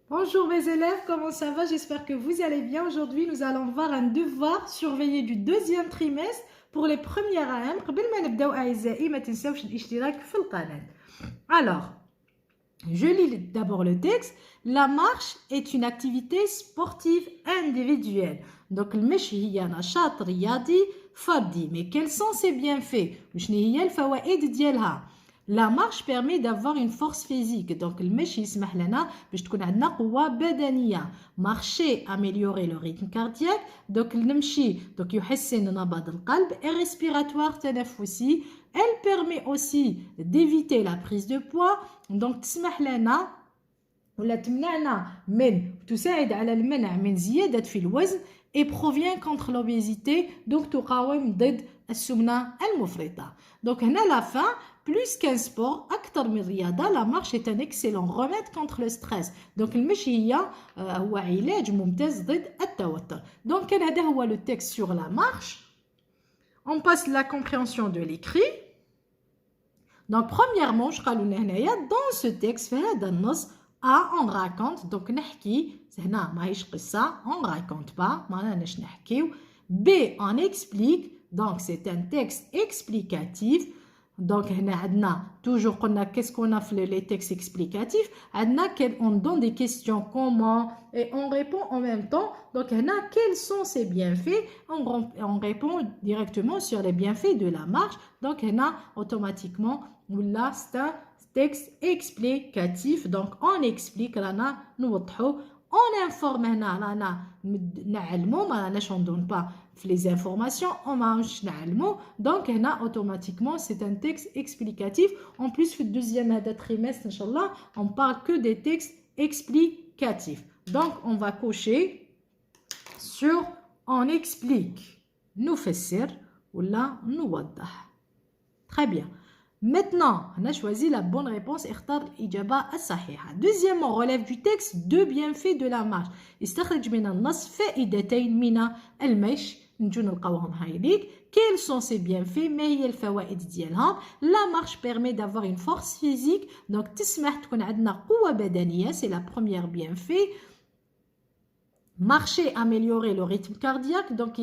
Bonjour mes élèves, comment ça va? J'espère que vous allez bien. Aujourd'hui, nous allons voir un devoir surveillé du deuxième trimestre pour les premières AM. قبل ما نبداو أعزائي ما تنساوش الاشتراك في القناة. Alors, je lis d'abord le texte. La marche est une activité sportive individuelle. Donc المشي هي نشاط رياضي فردي. Mais quels sont ses bienfaits? وشنو هي الفوائد ديالها؟ La marche permet d'avoir une force physique. Donc, المشي يسمح لنا باش تكون عندنا قوة بدنية. Marcher, améliorer le rythme cardiaque. Donc, نمشي donc يحسن نبض القلب. Et respiratoire, تنفسي. Elle permet aussi d'éviter la prise de poids. Donc, تسمح لنا ولا تمنعنا من تساعد على المنع من زيادة في الوزن et provient contre l'obésité. Donc, تقاوم ضد السمنة المفرطة. Donc, هنا la fin. Plus qu'un sport, أكثر من رياضة, la marche est un excellent remède contre le stress. Donc المشي هو علاج ممتاز ضد التوتر. Donc كان هذا هو le texte sur la marche. On passe la compréhension de l'écrit. Donc premièrement, je قالوا لنا هنايا dans ce texte في هذا النص on raconte. Donc نحكي هنا ماهيش قصة, on raconte pas, ما راناش نحكيو. B on explique. Donc c'est un texte explicatif. Donc, toujours qu'est-ce qu'on a fait les textes explicatifs. On donne des questions comment et on répond en même temps. Donc, quels sont ces bienfaits? On répond directement sur les bienfaits de la marche. Donc, automatiquement, là, c'est un texte explicatif. Donc, on explique, on informe, on ne donne pas les informations, donc automatiquement c'est un texte explicatif. En plus, le deuxième trimestre, Inch'Allah, on parle que des textes explicatifs. Donc, on va cocher sur on explique, nous fassir ou là nous wadah. Très bien. Maintenant, on a choisi la bonne réponse. Deuxièmement, on relève du texte deux bienfaits de la marche. Quels sont ses bienfaits? La marche permet d'avoir une force physique. Donc, c'est la première bienfait. Marcher, améliorer le rythme cardiaque. Donc,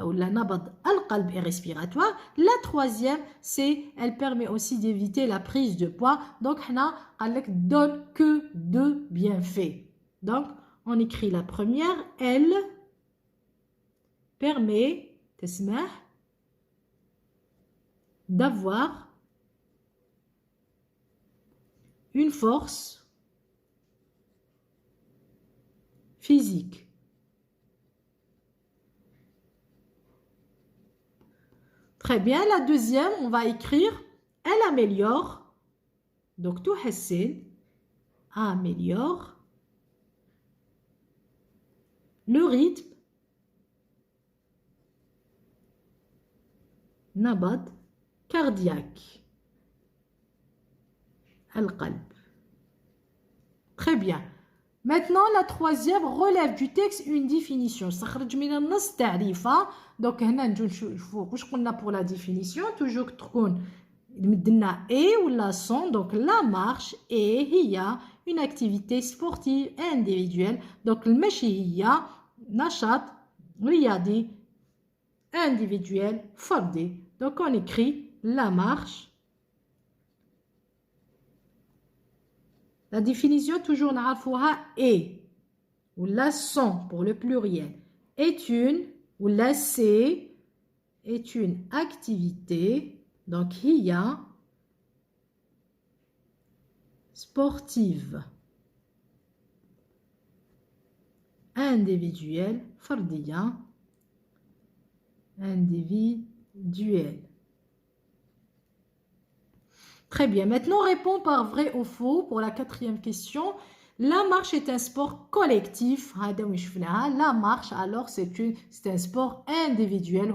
ou la nabad al-qalb et respiratoire. La troisième, c'est elle permet aussi d'éviter la prise de poids. Donc, on donne que deux bienfaits. Donc, on écrit la première, elle permet d'avoir une force physique. Très bien, la deuxième, on va écrire elle améliore. Donc, tout hassin améliore le rythme nabad cardiaque. Al-qalb. Très bien. Maintenant, la troisième relève du texte une définition. Donc, pour la définition, toujours et ou la son. Donc, la marche est une activité sportive individuelle. Donc, le machi hiya nashat riyadi individuel fardi. Donc, on écrit la marche. La définition, toujours, est, ou la son pour le pluriel, est une, ou la c'est, est une activité, donc il y a sportive, individuelle, fardiya, individuelle. Très bien. Maintenant, on répond par vrai ou faux pour la quatrième question. La marche est un sport collectif. La marche, alors, c'est un sport individuel.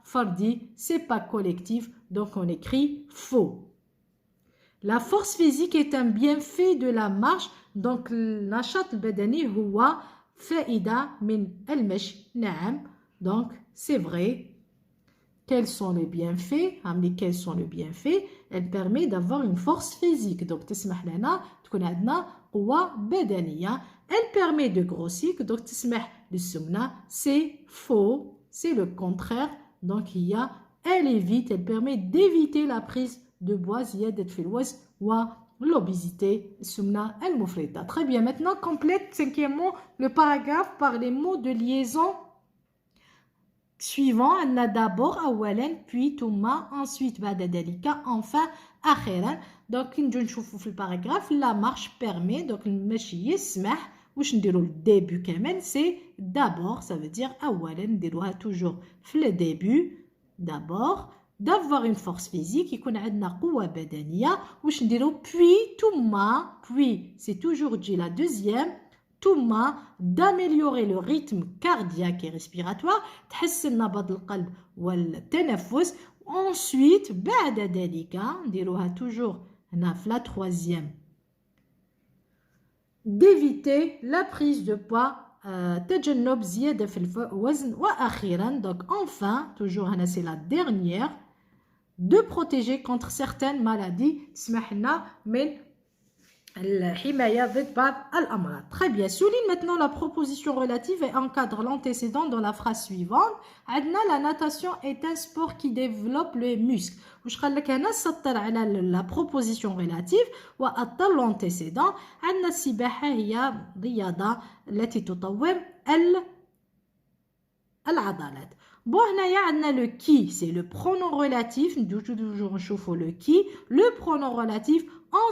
Fardi, c'est pas collectif. Donc, on écrit faux. La force physique est un bienfait de la marche. Donc, l'achat badani huwa faida min al-mash. Donc, c'est vrai. Quels sont les bienfaits? Quels sont les bienfaits? Elle permet d'avoir une force physique. Donc, تسمح لنا تكون عندنا قوة بدنية. Elle permet de grossir, donc تسمح للسمنة. C'est faux, c'est le contraire. Donc elle évite, elle permet d'éviter la prise de poids زيادة في الوزن l'obésité, السمنة المفرطة. Très bien, maintenant complète cinquièmement le paragraphe par les mots de liaison suivants. On a d'abord أولا, puis ثم, ensuite بعد ذلك, enfin أخيرا. Donc نجو نشوفوا في الباراغراف la marche permet, donc ماشي يسمح. واش نديروا الديبي كمان سي d'abord, ça veut dire أولا نديروها toujours في le début d'abord d'avoir une force physique يكون عندنا قوة بدنية. واش نديرو puis ثم, puis c'est toujours dit la deuxième, ثم d'améliorer le rythme cardiaque et respiratoire تحسن نبض القلب والتنفس. ensuite بعد ذلك نديروها toujours هنا في la troisième d'éviter la prise de poids تجنب زيادة في الوزن. وأخيرا donc enfin toujours هنا c'est la dernière de protéger contre certaines maladies تسمح لنا من الحماية ضد بعض الأمراض. Très bien. Souligne maintenant la proposition relative et encadre l'antécédent dans la phrase suivante. عندنا la natation est un sport qui développe les muscles. واش قال لك هنا سطر على la proposition relative وأطل l'antécédent. عندنا السباحة هي رياضة التي تطور العضلات. Bon, هنايا le qui, c'est le pronom relatif. Nous toujours نشوفوا le qui. Le pronom relatif, on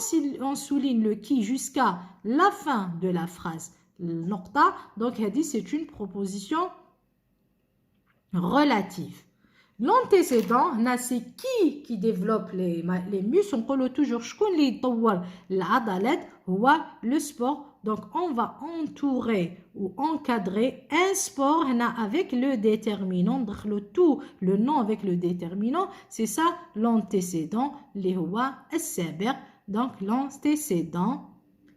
souligne le qui jusqu'à la fin de la phrase. النقطة. Donc, c'est une proposition relative. L'antécédent, c'est qui développe les muscles. On parle toujours شكون اللي يطور العضلات هو le sport. Donc, on va entourer ou encadrer un sport avec le déterminant. Tout le nom avec le déterminant, c'est ça l'antécédent. Les هو السابق. Donc, l'antécédent,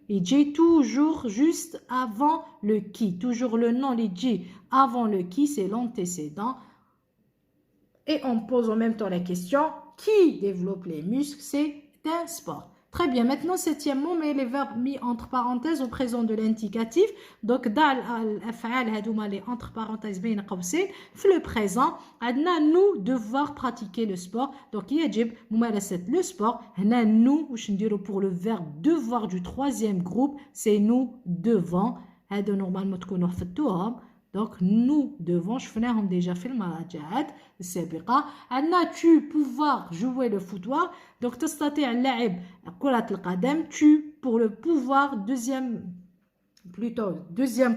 il dit toujours juste avant le qui. Toujours le nom, il dit avant le qui, c'est l'antécédent. Et on pose en même temps la question, qui développe les muscles? C'est un sport. Très bien. Maintenant, septièmement, mais les verbes mis entre parenthèses au présent de l'indicatif. Donc, dans l'af'al, les entre parenthèses, bien قوسين, le présent, عندنا nous devoir pratiquer le sport. Donc, يجب ممارسة le sport. هنا nous, واش نديرو pour le verbe devoir du troisième groupe, c'est nous devons. هذا normalement تكونوا حفظتوهم. Donc, nous devons, شفناهم déjà في المراجعات السابقة. عندنا tu pouvoir jouer le football. Donc, تستطيع اللعب كرة القدم. Tu pour le pouvoir, deuxième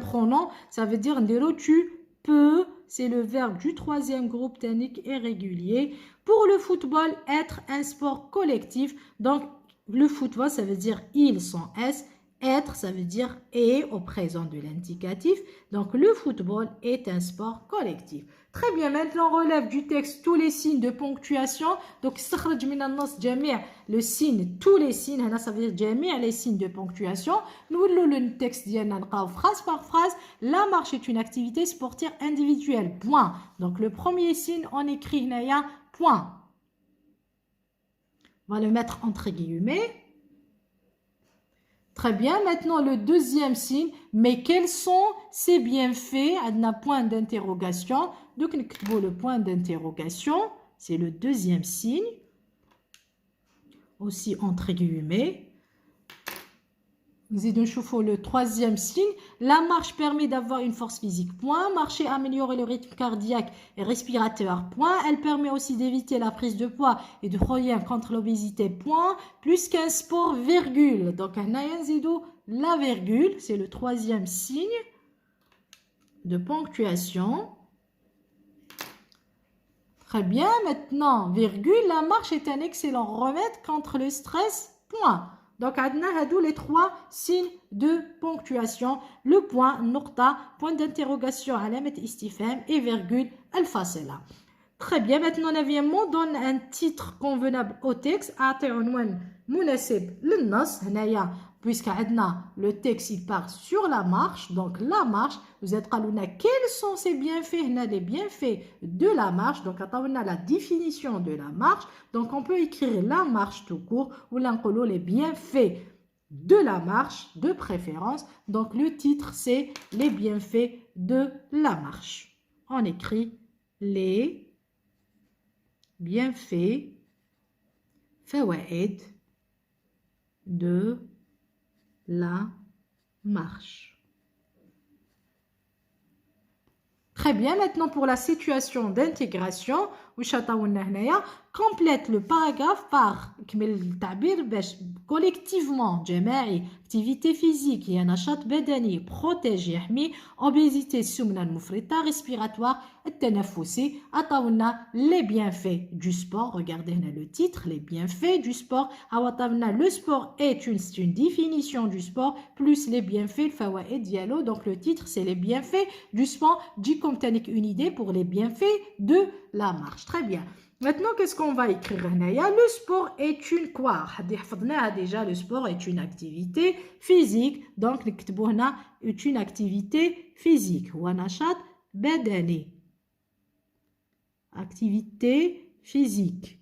pronom, ça veut dire نديرو tu peux, c'est le verbe du troisième groupe technique et régulier. Pour le football, être un sport collectif. Donc, le football, ça veut dire ils sont S. Être, ça veut dire est au présent de l'indicatif. Donc, le football est un sport collectif. Très bien, maintenant, on relève du texte tous les signes de ponctuation. Donc, le signe, tous les signes, ça veut dire les signes de ponctuation. Nous, le texte, phrase par phrase. La marche est une activité sportive individuelle. Point. Donc, le premier signe, on écrit point. On va le mettre entre guillemets. Très bien. Maintenant, le deuxième signe. Mais quels sont ces bienfaits? Un point d'interrogation. Donc, le point d'interrogation, c'est le deuxième signe. Aussi entre guillemets. Le troisième signe. La marche permet d'avoir une force physique. Point. Marcher améliore le rythme cardiaque et respiratoire. Point. Elle permet aussi d'éviter la prise de poids et de rien contre l'obésité. Point. Plus qu'un sport, virgule. Donc, la virgule, c'est le troisième signe de ponctuation. Très bien. Maintenant, virgule. La marche est un excellent remède contre le stress. Point. Donc, on a les trois signes de ponctuation. Le point, nokta, point d'interrogation, alamat istifham et virgule, al-fasila. Très bien. Maintenant, neuvièmement, donne un titre convenable au texte. أعطي عنوان مناسب للنص. هنايا puisque le texte il part sur la marche. Donc, la marche. Vous êtes قالونا quels sont ces bienfaits? هنا les bienfaits de la marche. Donc, on a la définition de la marche. Donc, on peut écrire la marche tout court ou l'encolot les bienfaits de la marche de préférence. Donc le titre c'est les bienfaits de la marche. On écrit les bienfaits فوائد de la marche. Très bien, maintenant pour la situation d'intégration, complète le paragraphe par collectivement جماعي activité physique نشاط بدني protège يحمي obésité السمنة المفرطة respiratoire التنفسي عطاونا les bienfaits du sport. Regardez le titre, les bienfaits du sport. Le sport est une définition du sport plus les bienfaits الفوائد ديالو. Donc le titre c'est les bienfaits du sport. Dit comme une idée pour les bienfaits de la marche. Très bien. Maintenant, qu'est-ce qu'on va écrire? Le sport est une quoi? Déjà, le sport est une activité physique. Donc, est une activité physique. Activité physique.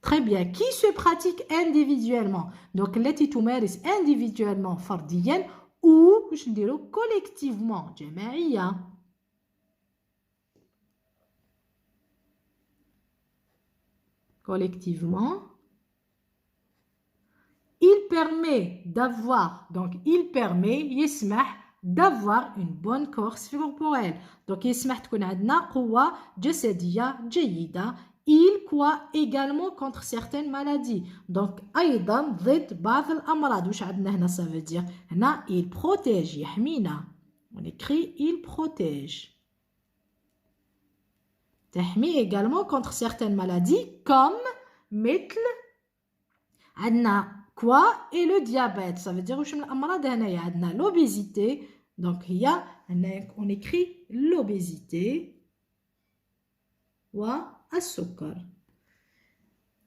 Très bien. Qui se pratique individuellement? Donc, التي تمارس individuellement فرديا ou collectivement جماعية. Collectivement, il permet d'avoir, donc il permet, يسمح d'avoir une bonne force corporelle. Donc يسمح تكون عندنا قوة جسدية جيدة. Il quoi également contre certaines maladies. Donc أيضا ضد بعض الأمراض. وش عندنا هنا ça veut dire هنا il protège يحمينا. On écrit il protège. تحمي également contre certaines maladies comme مثل عندنا quoi et le diabète. Ça veut dire واش من الأمراض هنايا عندنا l'obésité. Donc هي on écrit l'obésité والسكر.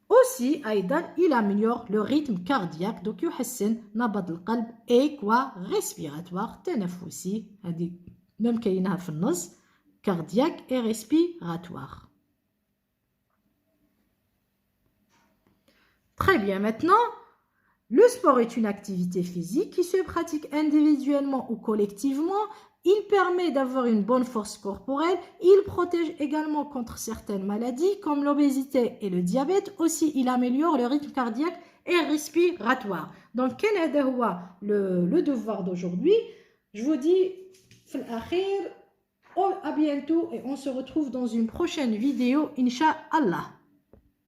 Aussi أيضا il améliore le rythme cardiaque. Donc يحسن نبض القلب et quoi respiratoire تنفسي. هذه même كاينها في النص cardiaque et respiratoire. Très bien, maintenant, le sport est une activité physique qui se pratique individuellement ou collectivement. Il permet d'avoir une bonne force corporelle. Il protège également contre certaines maladies comme l'obésité et le diabète. Aussi, il améliore le rythme cardiaque et respiratoire. Donc, quel est le devoir d'aujourd'hui? Je vous dis, à bientôt et on se retrouve dans une prochaine vidéo, Inch'Allah.